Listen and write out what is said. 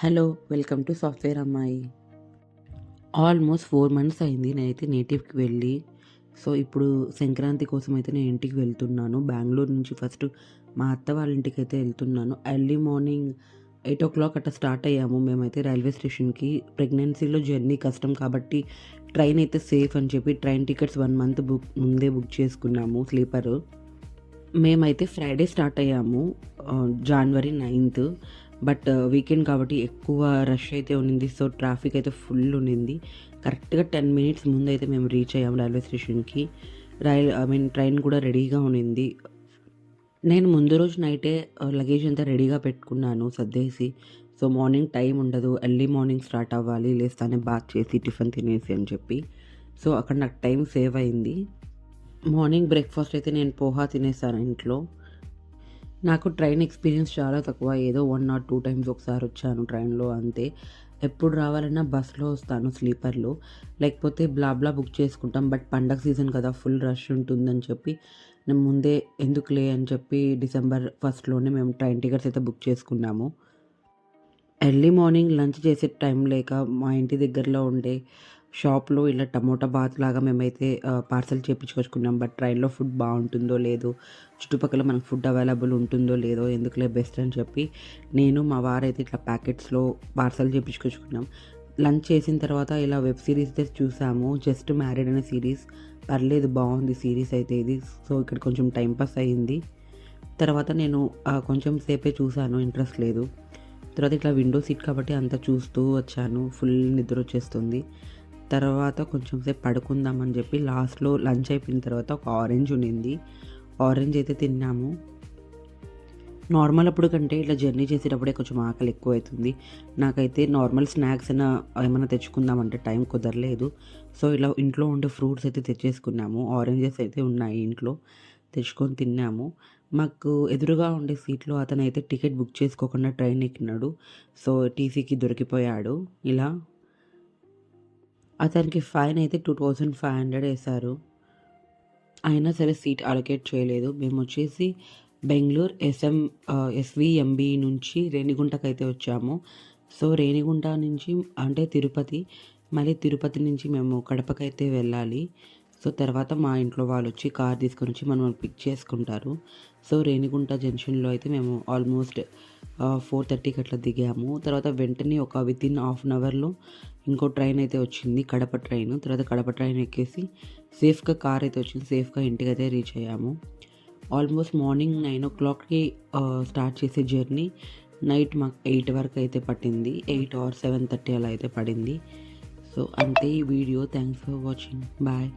Hello! Welcome to software అమ్మాయి. Almost 4 months అయింది నేనైతే నేటివ్‌కి వెళ్ళి. సో, ఇప్పుడు సంక్రాంతి కోసమైతే నేను ఇంటికి వెళ్తున్నాను. బెంగుళూరు నుంచి ఫస్ట్ మా అత్త వాళ్ళ ఇంటికైతే ఎళ్తున్నాను. ఎర్లీ మార్నింగ్ 8:00 అట్లా స్టార్ట్ అయ్యాము మేమైతే రైల్వే స్టేషన్‌కి. ప్రెగ్నెన్సీలో జర్నీ కష్టం కాబట్టి ట్రైన్ అయితే సేఫ్ అని చెప్పి ట్రైన్ టికెట్స్ 1 మంత్ ముందే బుక్ చేసుకున్నాము స్లీపరు. మేమైతే ఫ్రైడే స్టార్ట్ అయ్యాము. జనవరి 9థ్. బట్ వీకెండ్ కాబట్టి ఎక్కువ రష్ అయితే ఉన్నింది. సో, ట్రాఫిక్ అయితే ఫుల్ ఉన్నింది. కరెక్ట్‌గా 10 మినిట్స్ ముందైతే మేము రీచ్ అయ్యాము రైల్వే స్టేషన్‌కి. ట్రైన్ కూడా రెడీగా ఉన్నింది. నేను ముందు రోజు నైటే లగేజ్ అంతా రెడీగా పెట్టుకున్నాను సర్దేసి. సో, మార్నింగ్ టైం ఉండదు. ఎర్లీ మార్నింగ్ స్టార్ట్ అవ్వాలి. లేస్తానే బాత్ చేసి టిఫిన్ తినేసి అని చెప్పి. సో, అక్కడ నాకు టైం సేవ్ అయింది. మార్నింగ్ బ్రేక్‌ఫాస్ట్ అయితే నేను పోహా తినేసాను ఇంట్లో. నాకు ట్రైన్ ఎక్స్‌పీరియన్స్ చాలా తక్కువ. ఏదో 1 ఆర్ 2 టైమ్స్ ఒకసారి వచ్చాను ట్రైన్‌లో అంతే. ఎప్పుడు రావాలన్నా బస్‌లో వస్తాను స్లీపర్‌లో. లేకపోతే బ్లా బుక్ చేసుకుంటాం. బట్ పండగ సీజన్ కదా! ఫుల్ రష్ ఉంటుందని చెప్పి నేను ముందే ఎందుకులే అని చెప్పి డిసెంబర్ ఫస్ట్‌లోనే మేము ట్రైన్ టికెట్స్ అయితే బుక్ చేసుకున్నాము. ఎర్లీ మార్నింగ్ లంచ్ చేసే టైం లేక మా ఇంటి దగ్గరలో ఉండే షాప్‌లో ఇలా టమోటా బాత్ లాగా మేమైతే పార్సెల్ చేపించుకొచ్చుకున్నాం. బట్ ట్రైన్‌లో ఫుడ్ బావుంటుందో లేదో, చుట్టుపక్కల మనకు ఫుడ్ అవైలబుల్ ఉంటుందో లేదో ఎందుకులే బెస్ట్ అని చెప్పి నేను మా వారైతే ఇట్లా ప్యాకెట్స్‌లో పార్సెల్ చేపించుకొచ్చుకున్నాం. లంచ్ చేసిన తర్వాత ఇలా వెబ్ సీరీస్ అయితే చూసాము. జస్ట్ మ్యారీడ్ అనే సీరీస్. పర్లేదు బావుంది సీరీస్ అయితే ఇది. సో, ఇక్కడ కొంచెం టైమ్ పాస్ అయింది. తర్వాత నేను కొంచెం సేపే చూసాను. ఇంట్రెస్ట్ లేదు. తర్వాత ఇట్లా విండో సీట్ కాబట్టి అంతా చూస్తూ వచ్చాను. ఫుల్ నిద్రొచ్చేస్తుంది. తర్వాత కొంచెం సేపు పడుకుందామని చెప్పి లాస్ట్‌లో లంచ్ అయిపోయిన తర్వాత ఒక ఆరెంజ్ ఉండింది. ఆరెంజ్ అయితే తిన్నాము. నార్మల్ అప్పుడు కంటే ఇట్లా జర్నీ చేసేటప్పుడే కొంచెం ఆకలి ఎక్కువైతుంది. నాకైతే నార్మల్ స్నాక్స్ అయినా ఏమన్నా తెచ్చుకుందామంటే టైం కుదరలేదు. సో, ఇలా ఇంట్లో ఉండే ఫ్రూట్స్ అయితే తెచ్చేసుకున్నాము. ఆరెంజెస్ అయితే ఉన్నాయి ఇంట్లో. తెచ్చుకొని తిన్నాము. మాకు ఎదురుగా ఉండే సీట్‌లో అతనైతే టికెట్ బుక్ చేసుకోకుండా ట్రైన్ ఎక్కినాడు. సో, టీసీకి దొరికిపోయాడు. ఇలా అతనికి ఫైన్ అయితే 2500 ఏశారు. అయినా సరే సీట్ అలొకేట్ చేయలేదు. మేమొచ్చేసి బెంగుళూరు ఎస్‌వీఎంబీ నుంచి రేణిగుంటకైతే వచ్చాము. సో, రేణిగుంట నుంచి అంటే తిరుపతి. మళ్ళీ తిరుపతి నుంచి మేము కడపకైతే వెళ్ళాలి. సో, తర్వాత మా ఇంట్లో వాళ్ళొచ్చి కార్ తీసుకొనొచ్చి మనల్ని పిక్ చేసుకుంటారు. సో, రేణిగుంట జంక్షన్‌లో అయితే మేము ఆల్మోస్ట్ 4:30కి అట్లా దిగాము. తర్వాత వెంటనే ఒక వితిన్ హాఫ్ అన్ అవర్‌లో ఇంకో ట్రైన్ అయితే వచ్చింది. కడప ట్రైన్. తర్వాత కడప ట్రైన్ ఎక్కేసి సేఫ్‌గా కార్ అయితే వచ్చింది. సేఫ్‌గా ఇంటికైతే రీచ్ అయ్యాము. ఆల్మోస్ట్ మార్నింగ్ 9:00కి స్టార్ట్ చేసే జర్నీ నైట్ మాకు 8 వరకు అయితే పట్టింది. 8 ఆర్ 7:30 అలా అయితే పడింది. సో, అంతే ఈ వీడియో. Thanks for watching. బాయ్.